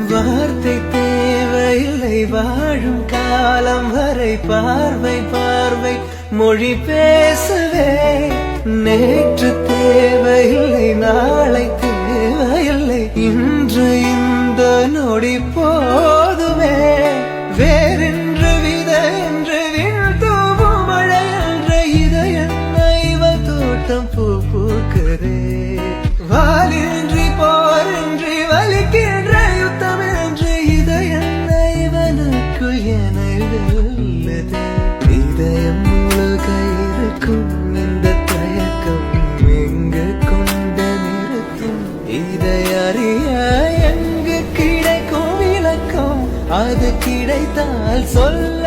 வார்த்தை தேவையில்லை வாழும் காலம் வரை பார்வை பார்வை மொழி பேசவே நேற்று தேவையில்லை நாளை தேவையில்லை இன்று இந்த நொடி போதுமே வேறென்று வித என்று விண்தூவும் மழை என்ற இதய தோட்டம் பூ பூக்குதே வாலின்றி போரின்றி வலிக்கின்ற யுத்தம் என்று இதயவனுக்குள் என உள்ளது இதயம் முழுக இருக்கும் இந்த தயக்கம் எங்கு கொண்டு நிறுத்தும் இதை அறிய எங்கு கிடைக்கும் விளக்கம் அது கிடைத்தால் சொல்ல